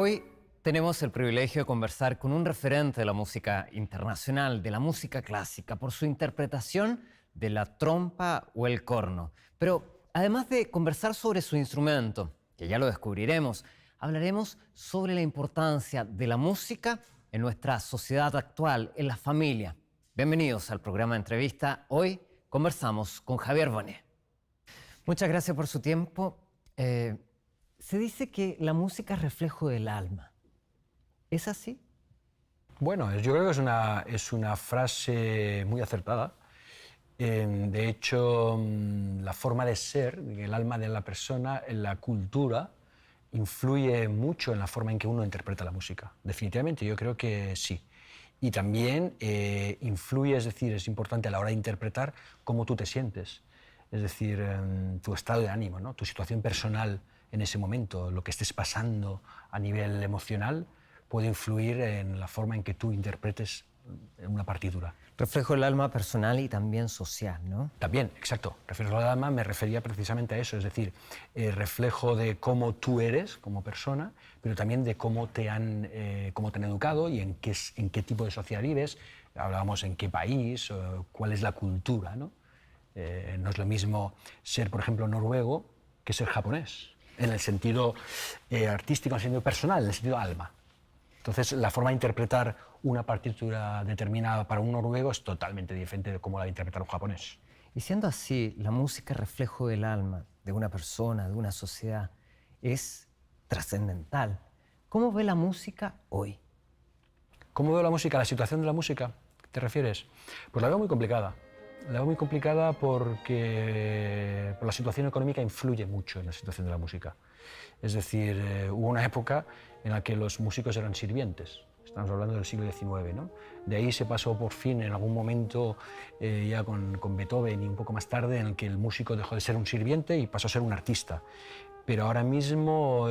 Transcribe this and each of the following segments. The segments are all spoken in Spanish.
Hoy tenemos el privilegio de conversar con un referente de la música internacional, de la música clásica, por su interpretación de la trompa o el corno. Pero además de conversar sobre su instrumento, que ya lo descubriremos, hablaremos sobre la importancia de la música en nuestra sociedad actual, en la familia. Bienvenidos al programa de entrevista. Hoy conversamos con Javier Bonet. Muchas gracias por su tiempo. Se dice que la música es reflejo del alma. ¿Es así? Bueno, yo creo que es una frase muy acertada. De hecho, la forma de ser, el alma de la persona, en la cultura, influye mucho en la forma en que uno interpreta la música. Definitivamente, yo creo que sí. Y también influye, es decir, es importante a la hora de interpretar cómo tú te sientes. Es decir, tu estado de ánimo, ¿no? Tu situación personal en ese momento, lo que estés pasando a nivel emocional, puede influir en la forma en que tú interpretes una partitura. Reflejo del alma personal y también social, ¿no? También, exacto. Reflejo del alma me refería precisamente a eso, es decir, reflejo de cómo tú eres como persona, pero también de cómo te han educado y en qué tipo de sociedad vives. Hablábamos en qué país, cuál es la cultura, ¿no? No es lo mismo ser, por ejemplo, noruego que ser japonés, en el sentido artístico, en el sentido personal, en el sentido alma. Entonces, la forma de interpretar una partitura determinada para un noruego es totalmente diferente de cómo la de interpretar un japonés. Y siendo así, la música reflejo del alma de una persona, de una sociedad, es trascendental. ¿Cómo ve la música hoy? ¿Cómo veo la música? ¿La situación de la música? ¿Te refieres? Pues la veo muy complicada. La veo muy complicada porque la situación económica influye mucho en la situación de la música. Es decir, hubo una época en la que los músicos eran sirvientes. Estamos hablando del siglo XIX, ¿no? De ahí se pasó por fin en algún momento, ya con Beethoven y un poco más tarde, en el que el músico dejó de ser un sirviente y pasó a ser un artista. Pero ahora mismo,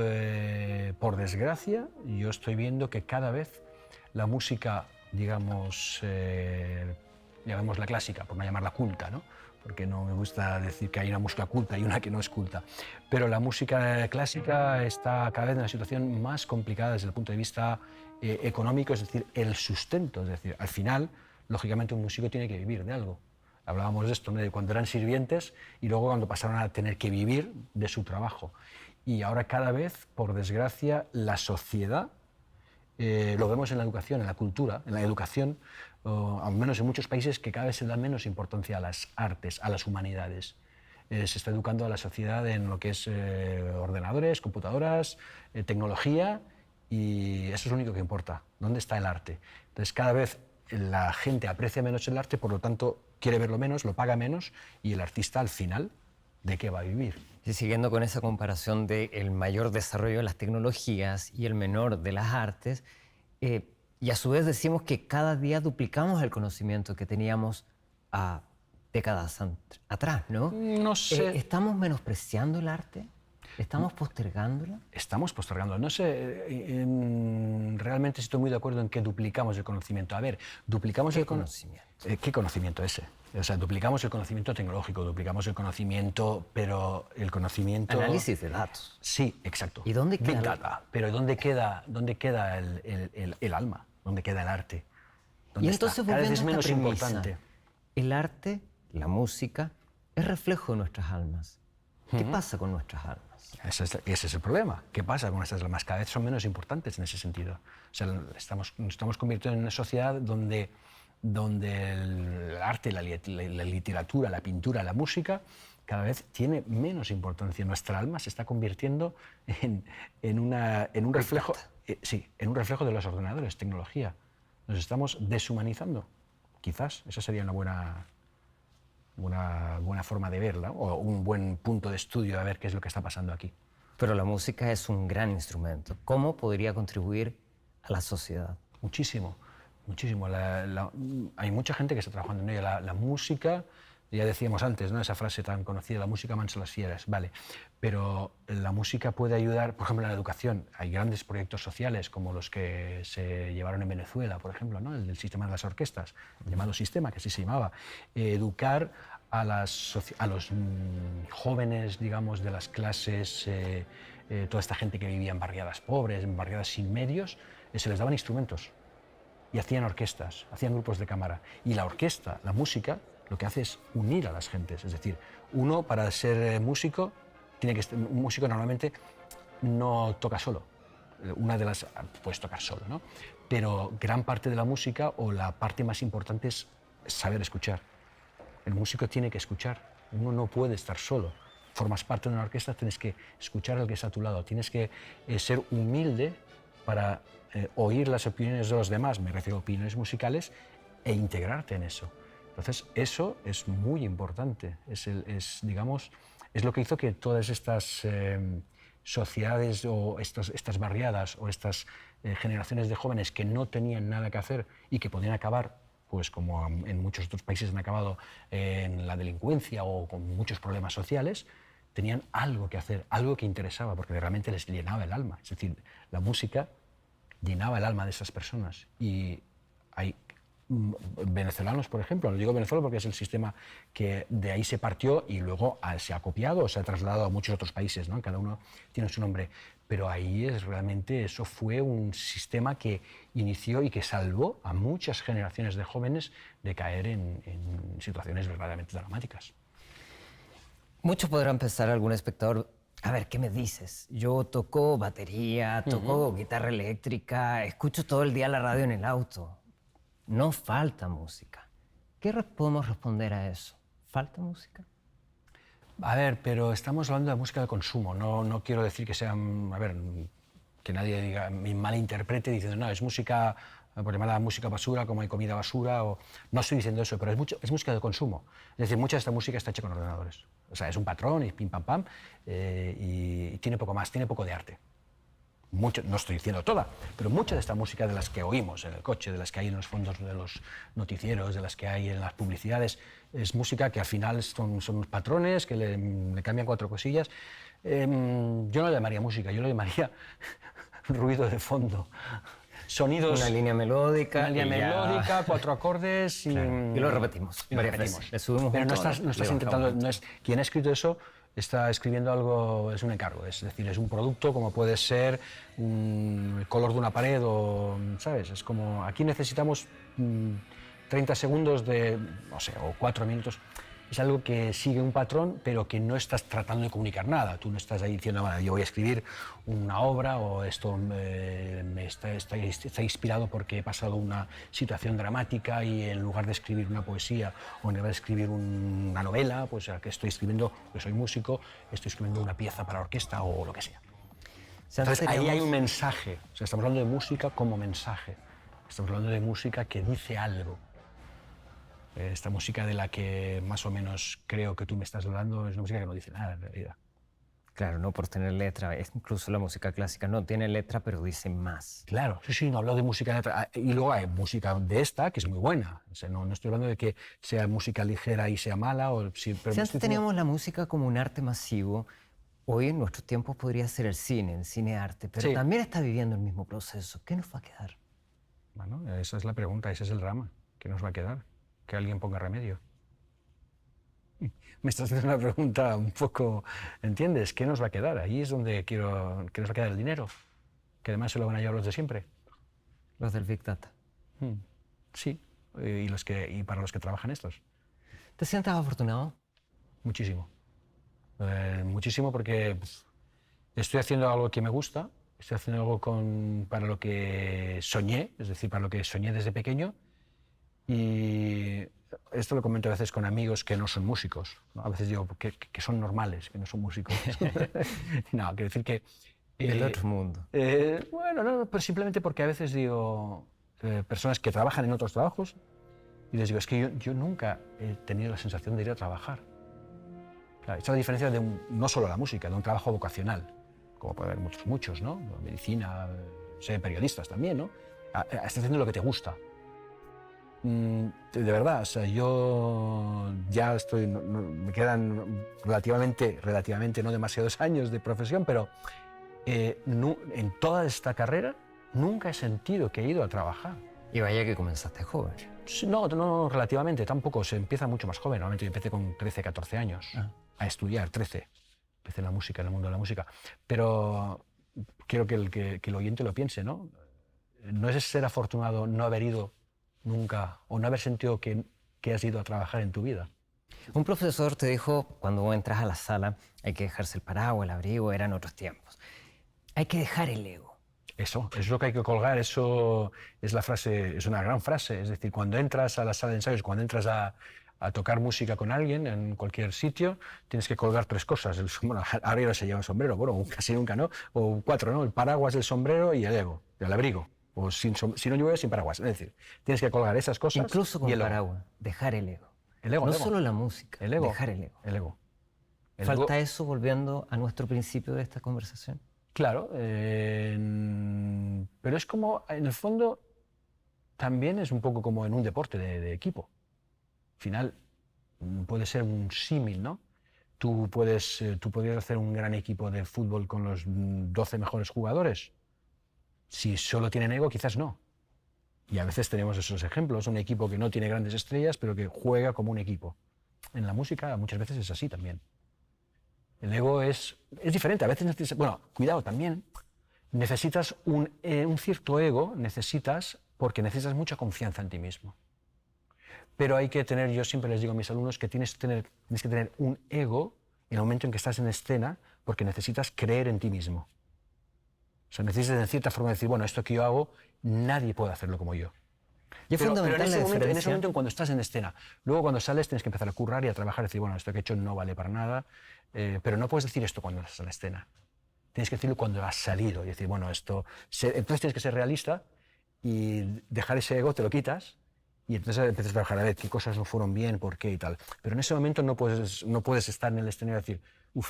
por desgracia, yo estoy viendo que cada vez la música, digamos, llamémosla clásica, por no llamarla culta, ¿no? Porque no me gusta decir que hay una música culta y una que no es culta. Pero la música clásica está cada vez en una situación más complicada desde el punto de vista económico, es decir, el sustento. Es decir, al final, lógicamente, un músico tiene que vivir de algo. Hablábamos de esto, ¿no? De cuando eran sirvientes y luego cuando pasaron a tener que vivir de su trabajo. Y ahora cada vez, por desgracia, la sociedad, lo vemos en la educación, en la cultura, en la educación, al menos en muchos países, que cada vez se da menos importancia a las artes, a las humanidades. Se está educando a la sociedad en lo que es ordenadores, computadoras, tecnología, y eso es lo único que importa. ¿Dónde está el arte? Entonces, cada vez la gente aprecia menos el arte, por lo tanto, quiere verlo menos, lo paga menos, y el artista, al final, ¿de qué va a vivir? Y siguiendo con esa comparación del mayor desarrollo de las tecnologías y el menor de las artes, y a su vez decimos que cada día duplicamos el conocimiento que teníamos a décadas atrás, ¿no? No sé. ¿Estamos menospreciando el arte? ¿Estamos postergándolo? Estamos postergándolo. No sé, realmente estoy muy de acuerdo en que duplicamos el conocimiento. A ver, duplicamos ¿Qué conocimiento? ¿Qué conocimiento ese? O sea, duplicamos el conocimiento tecnológico, duplicamos el conocimiento, pero el conocimiento... Análisis de datos. Sí, exacto. ¿Y dónde queda? Big data. Pero ¿dónde queda el alma? ¿Dónde queda el arte? Y entonces, cada vez volviendo es a menos esta premisa, importante. el arte, la música, es reflejo de nuestras almas. ¿Qué pasa con nuestras almas? Ese es el problema. ¿Qué pasa con nuestras almas? Cada vez son menos importantes en ese sentido. O sea, nos estamos convirtiendo en una sociedad donde el arte, la literatura, la pintura, la música, cada vez tiene menos importancia. Nuestra alma se está convirtiendo en un reflejo, en un reflejo de los ordenadores, tecnología. Nos estamos deshumanizando. Quizás esa sería una buena forma de verla, o un buen punto de estudio a ver qué es lo que está pasando aquí. Pero la música es un gran instrumento. ¿Cómo podría contribuir a la sociedad? Muchísimo, muchísimo. Hay mucha gente que está trabajando en ello. La música, ya decíamos antes, ¿no? Esa frase tan conocida, la música mansa las fieras, vale. Pero la música puede ayudar, por ejemplo, en la educación. Hay grandes proyectos sociales como los que se llevaron en Venezuela, por ejemplo, ¿no? El del sistema de las orquestas, el llamado sistema, que así se llamaba. Educar a los jóvenes, digamos, de las clases toda esta gente que vivía en barriadas pobres, en barriadas sin medios, se les daban instrumentos y hacían orquestas, hacían grupos de cámara. Y la orquesta, la música, lo que hace es unir a las gentes. Es decir, uno para ser músico, un músico normalmente no toca solo. Una de las puedes tocar solo, ¿no? Pero gran parte de la música o la parte más importante es saber escuchar. El músico tiene que escuchar. Uno no puede estar solo. Formas parte de una orquesta, tienes que escuchar al que está a tu lado, tienes que ser humilde para oír las opiniones de los demás, me refiero a opiniones musicales, e integrarte en eso. Entonces, eso es muy importante, digamos, es lo que hizo que todas estas sociedades o estas barriadas o estas generaciones de jóvenes que no tenían nada que hacer y que podían acabar, pues como en muchos otros países han acabado en la delincuencia o con muchos problemas sociales, tenían algo que hacer, algo que interesaba, porque realmente les llenaba el alma. Es decir, la música llenaba el alma de esas personas. Y hay venezolanos, por ejemplo, no digo Venezuela porque es el sistema que de ahí se partió y luego se ha copiado o se ha trasladado a muchos otros países, ¿no? Cada uno tiene su nombre. Pero ahí realmente eso fue un sistema que inició y que salvó a muchas generaciones de jóvenes de caer en situaciones verdaderamente dramáticas. Muchos podrán pensar, algún espectador, a ver, ¿qué me dices? Yo toco batería, toco guitarra eléctrica, escucho todo el día la radio en el auto. No falta música. ¿Qué podemos responder a eso? ¿Falta música? A ver, pero estamos hablando de música de consumo. No quiero decir que sea, a ver, que nadie diga, me malinterprete diciendo, no, es música, por llamarla música basura, como hay comida basura, o no estoy diciendo eso, pero es música de consumo. Es decir, mucha de esta música está hecha con ordenadores. O sea, es un patrón y pim pam pam, y tiene poco más, tiene poco de arte. Mucho, no estoy diciendo toda, pero mucha de esta música de las que oímos en el coche, de las que hay en los fondos de los noticieros, de las que hay en las publicidades, es música que al final son unos patrones que le cambian 4 cosillas. Yo no lo llamaría música, yo lo llamaría ruido de fondo. Sonidos... Una línea melódica. 4 acordes y... Claro. Y lo repetimos. Le subimos pero un no tono, estás intentando... Quien ha escrito eso está escribiendo algo, es un encargo, es decir, es un producto como puede ser el color de una pared o, ¿sabes? Es como, aquí necesitamos 30 segundos de, no sé, o 4 minutos. Es algo que sigue un patrón, pero que no estás tratando de comunicar nada. Tú no estás ahí diciendo, bueno, yo voy a escribir una obra o esto está inspirado porque he pasado una situación dramática y en lugar de escribir una poesía o en lugar de escribir una novela, pues que estoy escribiendo, pues soy músico, estoy escribiendo una pieza para orquesta o lo que sea. Entonces ahí hay un mensaje. O sea, estamos hablando de música como mensaje. Estamos hablando de música que dice algo. Esta música de la que más o menos creo que tú me estás hablando es una música que no dice nada en realidad. Claro, no por tener letra. Incluso la música clásica no tiene letra, pero dice más. Claro, sí, no hablo de música letra. Y luego hay música de esta que es muy buena. O sea, no estoy hablando de que sea música ligera y sea mala. Si antes teníamos la música como un arte masivo, hoy en nuestros tiempos podría ser el cine arte, pero sí, también está viviendo el mismo proceso. ¿Qué nos va a quedar? Bueno, esa es la pregunta, ese es el drama. ¿Qué nos va a quedar? Que alguien ponga remedio. Me estás haciendo una pregunta un poco, ¿entiendes? ¿Qué nos va a quedar? Ahí es donde quiero, ¿qué nos va a quedar el dinero? Que además se lo van a llevar los de siempre. Los del Big Data. Sí, y para los que trabajan estos. ¿Te sientes afortunado? Muchísimo. Muchísimo porque estoy haciendo algo que me gusta, estoy haciendo algo para lo que soñé, es decir, para lo que soñé desde pequeño. Y esto lo comento a veces con amigos que no son músicos, ¿no? A veces digo que son normales, que no son músicos. No, quiero decir que... del otro mundo. Bueno, no, pero simplemente porque a veces digo, personas que trabajan en otros trabajos, y les digo, es que yo nunca he tenido la sensación de ir a trabajar. Claro, esta es la diferencia de no solo la música, de un trabajo vocacional, como puede haber muchos, ¿no? Medicina, periodistas también, ¿no? Estás haciendo lo que te gusta. De verdad, o sea, yo ya estoy, me quedan relativamente no demasiados años de profesión, pero en toda esta carrera nunca he sentido que he ido a trabajar. Y vaya que comenzaste joven. No, relativamente, tampoco, se empieza mucho más joven. Normalmente yo empecé con 13, 14 años a estudiar, 13. empecé en la música, en el mundo de la música. Pero quiero que el oyente lo piense, ¿no? No es ser afortunado no haber ido nunca o no haber sentido que has ido a trabajar en tu vida. Un profesor te dijo, cuando vos entras a la sala, hay que dejarse el paraguas, el abrigo, eran otros tiempos. Hay que dejar el ego. Eso es lo que hay que colgar, eso es la frase, es una gran frase. Es decir, cuando entras a la sala de ensayos, cuando entras a tocar música con alguien en cualquier sitio, tienes que colgar 3 cosas. Bueno, ahora se lleva el sombrero, bueno, casi nunca, ¿no? O 4, ¿no? El paraguas, el sombrero y el ego, el abrigo. O si no llueve, sin paraguas. Es decir, tienes que colgar esas cosas. Incluso con el paraguas, dejar el ego. El ego, no el ego. Solo la música, el ego, dejar el ego. El ego. ¿Falta eso volviendo a nuestro principio de esta conversación? Claro, pero es como, en el fondo, también es un poco como en un deporte de equipo. Al final, puede ser un símil, ¿no? Tú podrías hacer un gran equipo de fútbol con los 12 mejores jugadores. Si solo tienen ego, quizás no. Y a veces tenemos esos ejemplos, un equipo que no tiene grandes estrellas, pero que juega como un equipo. En la música muchas veces es así también. El ego es diferente, a veces necesitas, bueno, cuidado también, necesitas un cierto ego, porque necesitas mucha confianza en ti mismo. Pero hay que tener, yo siempre les digo a mis alumnos que tienes que tener un ego en el momento en que estás en escena, porque necesitas creer en ti mismo. O sea, necesitas en cierta forma decir, bueno, esto que yo hago, nadie puede hacerlo como yo. Pero en ese momento en cuando estás en escena. Luego cuando sales tienes que empezar a currar y a trabajar y decir, bueno, esto que he hecho no vale para nada, pero no puedes decir esto cuando estás en la escena. Tienes que decirlo cuando has salido y decir, bueno, entonces tienes que ser realista y dejar ese ego, te lo quitas y entonces empiezas a trabajar a ver qué cosas no fueron bien, por qué y tal. Pero en ese momento no puedes estar en el escenario y decir,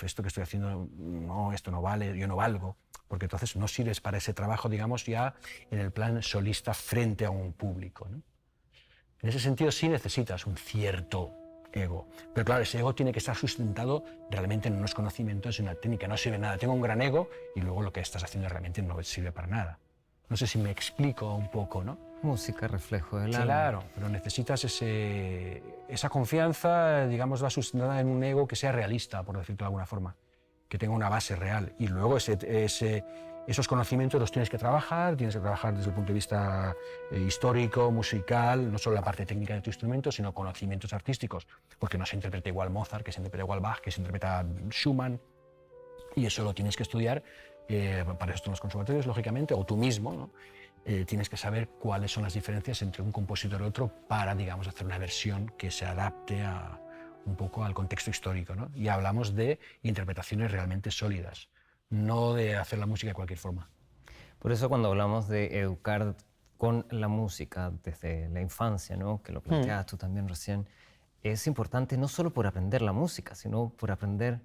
esto que estoy haciendo, no, esto no vale, yo no valgo, porque entonces no sirves para ese trabajo, digamos, ya en el plan solista frente a un público, ¿no? En ese sentido sí necesitas un cierto ego, pero claro, ese ego tiene que estar sustentado realmente en unos conocimientos, en una técnica, no sirve nada. Tengo un gran ego y luego lo que estás haciendo realmente no sirve para nada. No sé si me explico un poco, ¿no? Música, reflejo del alma. Claro, pero necesitas esa confianza, digamos, va sustentada en un ego que sea realista, por decirlo de alguna forma, que tenga una base real. Y luego esos conocimientos los tienes que trabajar desde el punto de vista histórico, musical, no solo la parte técnica de tu instrumento, sino conocimientos artísticos, porque no se interpreta igual Mozart, que se interpreta igual Bach, que se interpreta Schumann, y eso lo tienes que estudiar, para eso están los conservatorios, lógicamente, o tú mismo, ¿no? Tienes que saber cuáles son las diferencias entre un compositor y otro para, digamos, hacer una versión que se adapte un poco al contexto histórico, ¿no? Y hablamos de interpretaciones realmente sólidas, no de hacer la música de cualquier forma. Por eso cuando hablamos de educar con la música desde la infancia, ¿no? Que lo planteabas tú también recién, es importante no solo por aprender la música, sino por aprender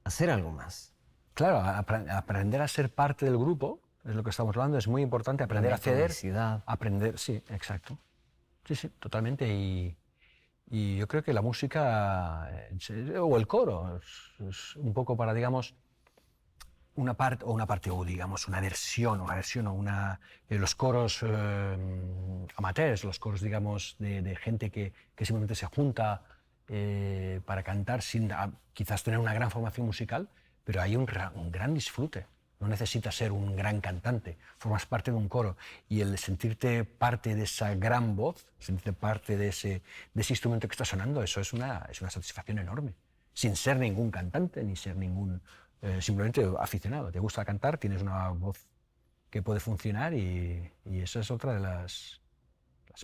a hacer algo más. Claro, aprender a ser parte del grupo, es lo que estamos hablando, es muy importante, aprender a ceder. Aprender, sí, exacto. Sí, totalmente. Y yo creo que la música, o el coro, es un poco para, digamos, una parte, o digamos, una versión, los coros amateurs, los coros, digamos, de gente que simplemente se junta para cantar sin quizás tener una gran formación musical, pero hay un gran disfrute. No necesitas ser un gran cantante, formas parte de un coro y el sentirte parte de esa gran voz, sentirte parte de ese instrumento que está sonando, eso es una satisfacción enorme, sin ser ningún cantante ni ser ningún simplemente aficionado. Te gusta cantar, tienes una voz que puede funcionar y esa es otra de las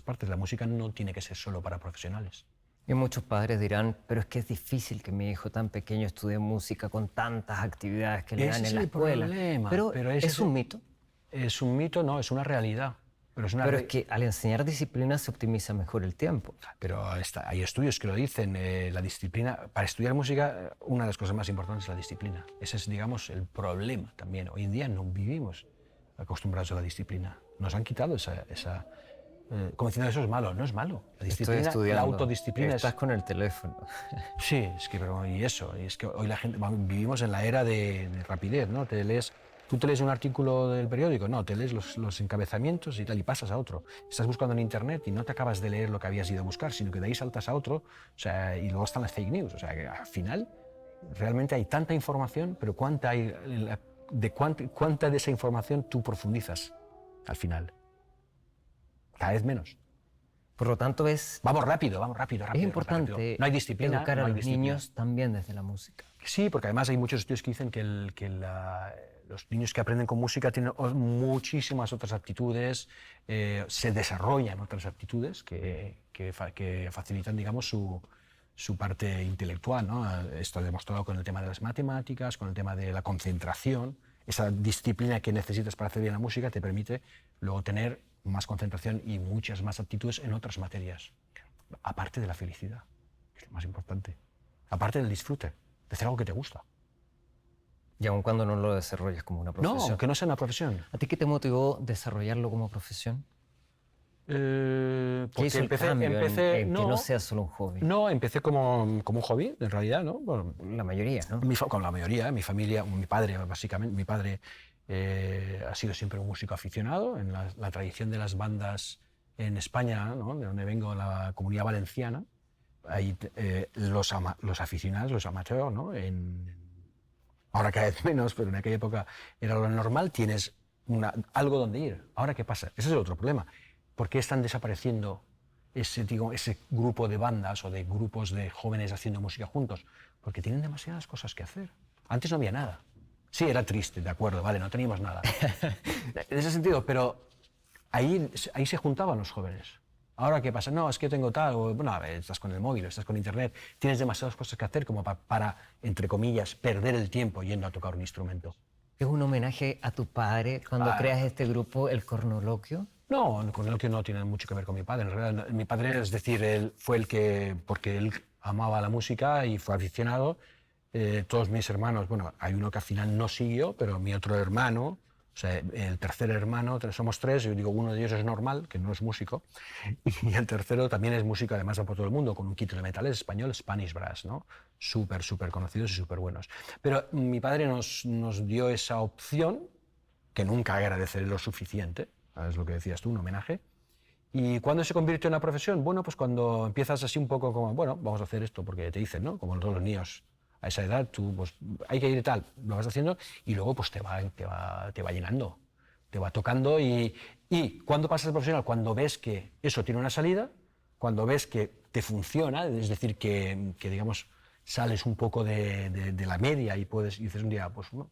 partes. La música no tiene que ser solo para profesionales. Y muchos padres dirán, pero es que es difícil que mi hijo tan pequeño estudie música con tantas actividades que le dan en la escuela. Pero ¿es un mito? Es un mito, no, es una realidad. Pero es que al enseñar disciplina se optimiza mejor el tiempo. Pero hay estudios que lo dicen, la disciplina, para estudiar música, una de las cosas más importantes es la disciplina. Ese es, digamos, el problema también. Hoy en día no vivimos acostumbrados a la disciplina. Nos han quitado esa como diciendo eso es malo, no es malo. La disciplina, la autodisciplina estás con el teléfono. Sí, es que es que hoy la gente, vivimos en la era de rapidez, ¿no? Tú te lees un artículo del periódico, no, te lees los encabezamientos y tal y pasas a otro. Estás buscando en internet y no te acabas de leer lo que habías ido a buscar, sino que de ahí saltas a otro, o sea, y luego están las fake news, o sea, que al final Realmente hay tanta información, pero ¿cuánta de esa información tú profundizas al final? Cada vez menos. Por lo tanto, Vamos rápido, rápido. es importante rápido. No hay disciplina. educar a no hay los disciplina. niños también desde la música. Sí, porque además hay muchos estudios que dicen que, los niños que aprenden con música tienen muchísimas otras aptitudes, se desarrollan otras aptitudes que facilitan, digamos, su parte intelectual, ¿no? Esto ha demostrado con el tema de las matemáticas, con el tema de la concentración. Esa disciplina que necesitas para hacer bien la música te permite luego tener más concentración y muchas más aptitudes en otras materias, aparte de la felicidad, que es lo más importante, aparte del disfrute, de hacer algo que te gusta. Y aun cuando no lo desarrollas como una profesión. No, que no sea una profesión. ¿A ti qué te motivó desarrollarlo como profesión? ¿Qué hizo el cambio en que no sea solo un hobby? No, empecé como un hobby, en realidad, ¿no? Bueno, la mayoría, ¿no? Con la mayoría, mi familia, mi padre, básicamente, mi padre ha sido siempre un músico aficionado. En la tradición de las bandas en España, ¿no? De donde vengo, la Comunidad Valenciana, hay los aficionados, los amateurs, ¿no? Ahora cada vez menos, pero en aquella época era lo normal, tienes algo donde ir. Ahora, ¿qué pasa? Ese es el otro problema. ¿Por qué están desapareciendo ese grupo de bandas o de grupos de jóvenes haciendo música juntos? Porque tienen demasiadas cosas que hacer. Antes no había nada. Sí, era triste, de acuerdo, vale, no teníamos nada. En ese sentido, pero ahí se juntaban los jóvenes. Ahora, ¿qué pasa? No, es que tengo tal, o bueno, a ver, estás con el móvil, estás con internet, tienes demasiadas cosas que hacer como para, entre comillas, perder el tiempo yendo a tocar un instrumento. ¿Es un homenaje a tu padre cuando creas este grupo, el Cornoloquio? No, el Cornoloquio no tiene mucho que ver con mi padre. En realidad, mi padre, es decir, él fue el que, porque él amaba la música y fue aficionado. Todos mis hermanos, bueno, hay uno que al final no siguió, pero mi otro hermano, o sea, el tercer hermano, somos tres, yo digo, uno de ellos es normal, que no es músico, y el tercero también es músico, además va por todo el mundo, con un kit de metales español, Spanish Brass, ¿no? Súper conocidos y súper buenos. Pero mi padre nos dio esa opción, que nunca agradeceré lo suficiente, es lo que decías tú, un homenaje. ¿Y cuándo se convirtió en una profesión? Bueno, pues cuando empiezas así un poco como, bueno, vamos a hacer esto porque te dicen, ¿no? Como todos los niños a esa edad, tú, pues, hay que ir y tal, lo vas haciendo y luego pues te va llenando, te va tocando y ¿cuándo pasas de profesional? Cuando ves que eso tiene una salida, cuando ves que te funciona, es decir, que digamos, sales un poco de la media y dices un día, pues bueno,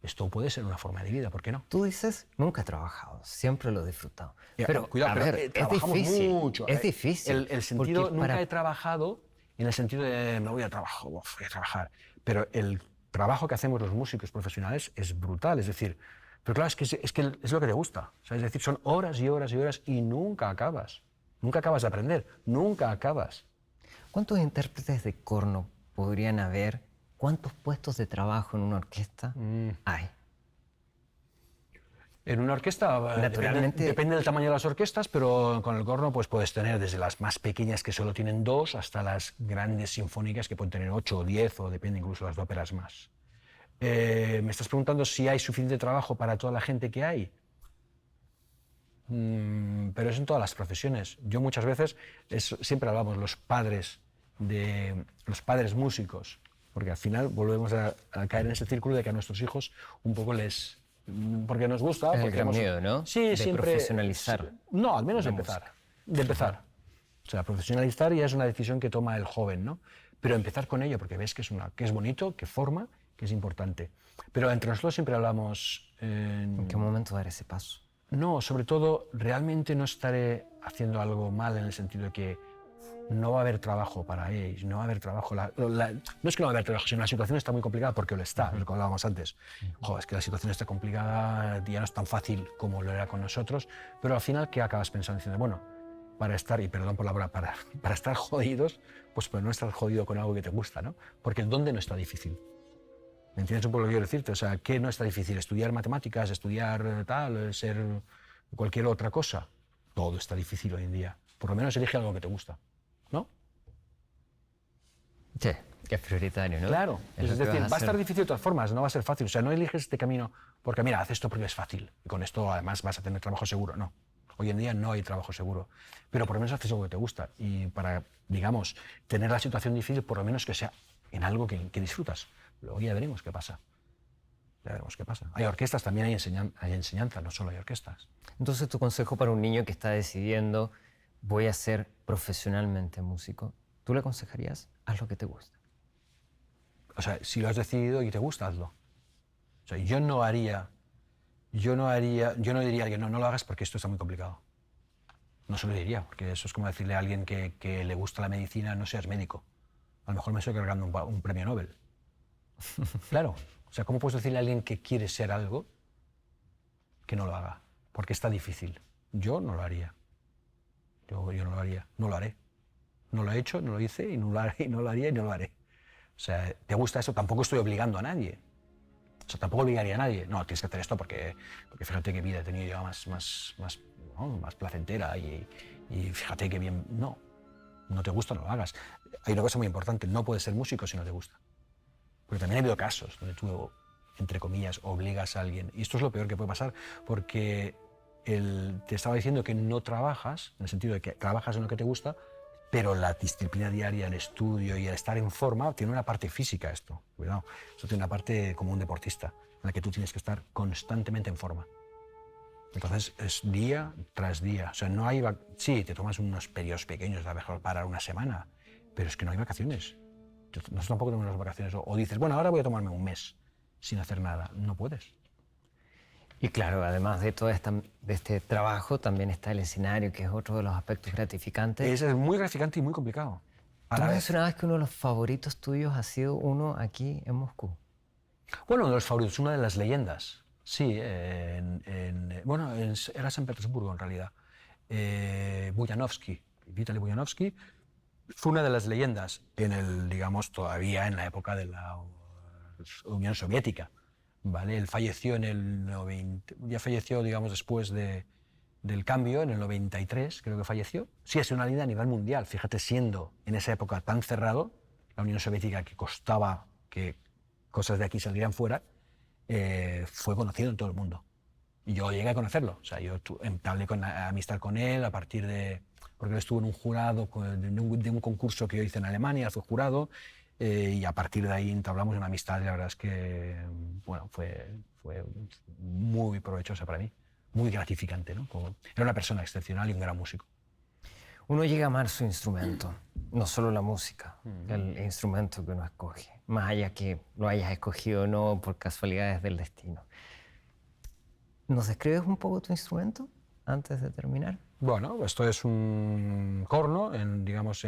esto puede ser una forma de vida, ¿por qué no? Tú dices, nunca he trabajado, siempre lo he disfrutado. Pero, cuidado, es difícil. Mucho. Es difícil. El sentido, nunca he trabajado en el sentido de no voy a trabajar, pero el trabajo que hacemos los músicos profesionales es brutal, es decir, pero claro, es lo que te gusta, o sea, es decir, son horas y horas y horas y nunca acabas de aprender, nunca acabas. ¿Cuántos intérpretes de corno podrían haber? ¿Cuántos puestos de trabajo en una orquesta hay? En una orquesta, naturalmente, depende del tamaño de las orquestas, pero con el corno pues puedes tener desde las más pequeñas que solo tienen 2 hasta las grandes sinfónicas que pueden tener 8 o 10 o depende incluso de las de óperas más. Me estás preguntando si hay suficiente trabajo para toda la gente que hay. Pero es en todas las profesiones. Yo muchas veces, siempre hablamos los padres músicos, porque al final volvemos a caer en ese círculo de que a nuestros hijos un poco porque nos gusta. Es el gran miedo, ¿no? Sí, de siempre. Profesionalizar. No, al menos de empezar. O sea, profesionalizar ya es una decisión que toma el joven, ¿no? Pero empezar con ello, porque ves que es bonito, que forma, que es importante. Pero entre nosotros siempre hablamos... ¿En qué momento dar ese paso? No, sobre todo, realmente no estaré haciendo algo mal en el sentido de que no va a haber trabajo para ellos, no va a haber trabajo. No es que no va a haber trabajo, sino la situación está muy complicada porque lo está, lo que hablábamos antes. Joder, es que la situación está complicada, ya no es tan fácil como lo era con nosotros, pero al final, ¿qué acabas pensando? Diciendo, bueno, para estar, y perdón por la palabra, para estar jodidos, pues no estar jodido con algo que te gusta, ¿no? Porque el dónde no está difícil. ¿Me entiendes un poco lo que quiero decirte? O sea, ¿qué no está difícil? ¿Estudiar matemáticas, estudiar tal, ser cualquier otra cosa? Todo está difícil hoy en día. Por lo menos elige algo que te gusta, ¿no? Sí, que es prioritario, ¿no? Claro, es decir, va a estar difícil de todas formas, no va a ser fácil. O sea, no eliges este camino porque, mira, haz esto porque es fácil y con esto además vas a tener trabajo seguro. No, hoy en día no hay trabajo seguro, pero por lo menos haces algo que te gusta y para, digamos, tener la situación difícil, por lo menos que sea en algo que disfrutas. Luego ya veremos qué pasa. Ya veremos qué pasa. Hay orquestas, también hay enseñanza, no solo hay orquestas. Entonces, tu consejo para un niño que está decidiendo, voy a ser profesionalmente músico, ¿tú le aconsejarías? Haz lo que te gusta. O sea, si lo has decidido y te gusta, hazlo. O sea, yo no diría a alguien, no lo hagas porque esto está muy complicado. No se lo diría, porque eso es como decirle a alguien que le gusta la medicina, no seas médico. A lo mejor me estoy cargando un premio Nobel. Claro. O sea, ¿cómo puedes decirle a alguien que quiere ser algo que no lo haga? Porque está difícil. Yo no lo haría. Yo no lo haría. No lo haré. No lo he hecho, no lo hice y no lo haré, y no lo haría y no lo haré. O sea, ¿te gusta esto? Tampoco estoy obligando a nadie. O sea, tampoco obligaría a nadie. No, tienes que hacer esto porque fíjate qué vida he tenido yo más placentera y fíjate qué bien... No te gusta, no lo hagas. Hay una cosa muy importante, no puedes ser músico si no te gusta. Porque también ha habido casos donde tú, entre comillas, obligas a alguien. Y esto es lo peor que puede pasar, porque te estaba diciendo que no trabajas, en el sentido de que trabajas en lo que te gusta, pero la disciplina diaria, el estudio y el estar en forma tiene una parte física esto. Cuidado, esto tiene una parte como un deportista, en la que tú tienes que estar constantemente en forma. Entonces es día tras día. O sea, no hay... Sí, te tomas unos periodos pequeños, a lo mejor para una semana, pero es que no hay vacaciones. Nosotros tampoco tenemos las vacaciones. O dices, bueno, ahora voy a tomarme un mes sin hacer nada. No puedes. Y claro, además de todo este trabajo, también está el escenario, que es otro de los aspectos gratificantes. Es muy gratificante y muy complicado. Tú mencionabas que uno de los favoritos tuyos ha sido uno aquí en Moscú. Bueno, uno de los favoritos, una de las leyendas. Sí, bueno, era San Petersburgo en realidad. Buyanovsky, Vitaly Buyanovsky, fue una de las leyendas digamos, todavía en la época de la Unión Soviética. ¿Vale? Él falleció en el 90, ya falleció, digamos, después del cambio, en el 93, creo que falleció. Sí, es una leyenda a nivel mundial. Fíjate, siendo en esa época tan cerrado, la Unión Soviética, que costaba que cosas de aquí salieran fuera, fue conocido en todo el mundo. Y yo llegué a conocerlo. O sea, yo entablé amistad con él a partir de... Porque él estuvo en un jurado de un concurso que yo hice en Alemania, fue jurado, y a partir de ahí entablamos una amistad y la verdad es que, bueno, fue muy provechosa para mí, muy gratificante, ¿no? Era una persona excepcional y un gran músico. Uno llega a amar su instrumento, no solo la música, el instrumento que uno escoge, más allá que lo hayas escogido o no por casualidades del destino. ¿Nos describes un poco tu instrumento antes de terminar? Bueno, esto es un corno, digamos,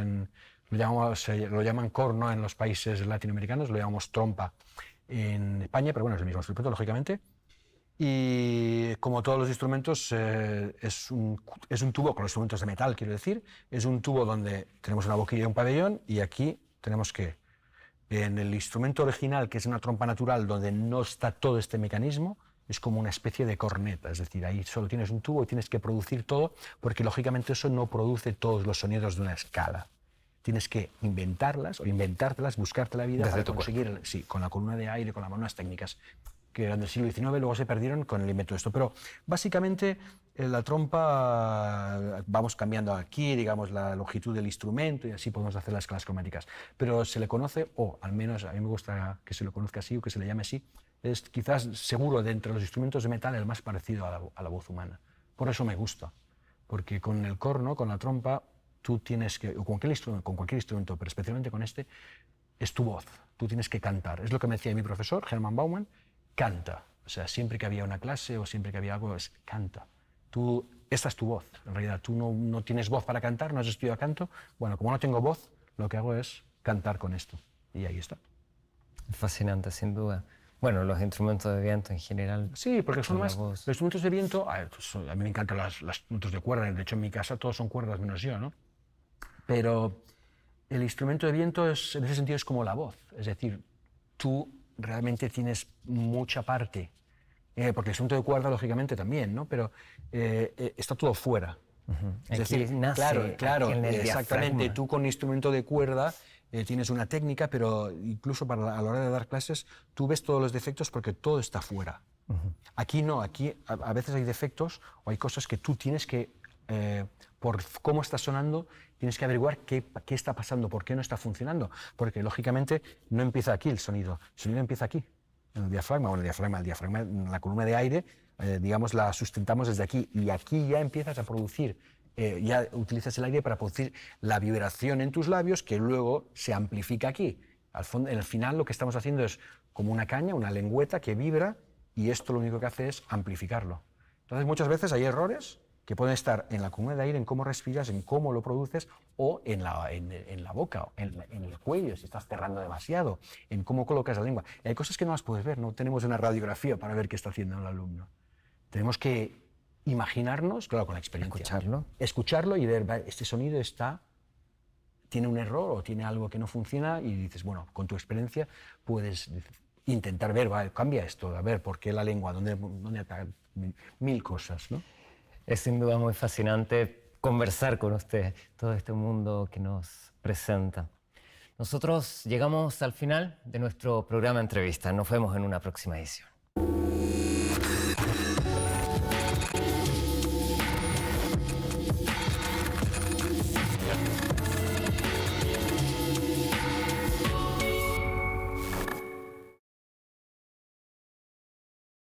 lo llaman corno en los países latinoamericanos, lo llamamos trompa en España, pero bueno, es el mismo instrumento, lógicamente. Y como todos los instrumentos, es un tubo, con los instrumentos de metal, quiero decir, es un tubo donde tenemos una boquilla y un pabellón, y aquí tenemos que, en el instrumento original, que es una trompa natural, donde no está todo este mecanismo, es como una especie de corneta, es decir, ahí solo tienes un tubo y tienes que producir todo, porque lógicamente eso no produce todos los sonidos de una escala. Tienes que inventarlas o inventártelas, buscarte la vida para conseguir, sí, con la columna de aire, con unas técnicas que eran del siglo XIX, luego se perdieron con el invento de esto. Pero básicamente la trompa, vamos cambiando aquí, digamos, la longitud del instrumento y así podemos hacer las escalas cromáticas. Pero se le conoce, o al menos a mí me gusta que se lo conozca así o que se le llame así, es quizás seguro de entre los instrumentos de metal el más parecido a la voz humana. Por eso me gusta, porque con el corno, con la trompa, tú tienes que, o con cualquier instrumento, pero especialmente con este, es tu voz, tú tienes que cantar. Es lo que me decía mi profesor, Hermann Baumann, canta. O sea, siempre que había una clase o siempre que había algo, canta. Esta es tu voz, en realidad. Tú no tienes voz para cantar, no has estudiado canto. Bueno, como no tengo voz, lo que hago es cantar con esto. Y ahí está. Fascinante, sin duda. Bueno, los instrumentos de viento en general. Sí, porque son más... Los instrumentos de viento... A mí me encantan los instrumentos de cuerda. De hecho, en mi casa todos son cuerdas menos yo, ¿no? Pero el instrumento de viento en ese sentido es como la voz. Es decir, tú realmente tienes mucha parte, porque el instrumento de cuerda lógicamente también, ¿no? Pero está todo fuera. Es decir, claro, exactamente. Tú con instrumento de cuerda tienes una técnica, pero incluso a la hora de dar clases tú ves todos los defectos porque todo está fuera. Aquí no, aquí a veces hay defectos o hay cosas que tú tienes que por cómo está sonando, tienes que averiguar qué está pasando, por qué no está funcionando. Porque, lógicamente, no empieza aquí el sonido empieza aquí, en el diafragma, o en el diafragma, en la columna de aire, digamos, la sustentamos desde aquí, y aquí ya empiezas a producir, ya utilizas el aire para producir la vibración en tus labios, que luego se amplifica aquí. En el final lo que estamos haciendo es como una caña, una lengüeta que vibra, y esto lo único que hace es amplificarlo. Entonces, muchas veces hay errores que pueden estar en la columna de aire, en cómo respiras, en cómo lo produces, o en la boca, en el cuello, si estás cerrando demasiado, en cómo colocas la lengua. Y hay cosas que no las puedes ver, no tenemos una radiografía para ver qué está haciendo el alumno. Tenemos que imaginarnos, claro, con la experiencia. Escucharlo y ver, este sonido tiene un error o tiene algo que no funciona, y dices, bueno, con tu experiencia puedes intentar ver, cambia esto, a ver, ¿por qué la lengua? ¿Dónde está? Mil cosas, ¿no? Es sin duda muy fascinante conversar con usted, todo este mundo que nos presenta. Nosotros llegamos al final de nuestro programa Entrevista. Nos vemos en una próxima edición.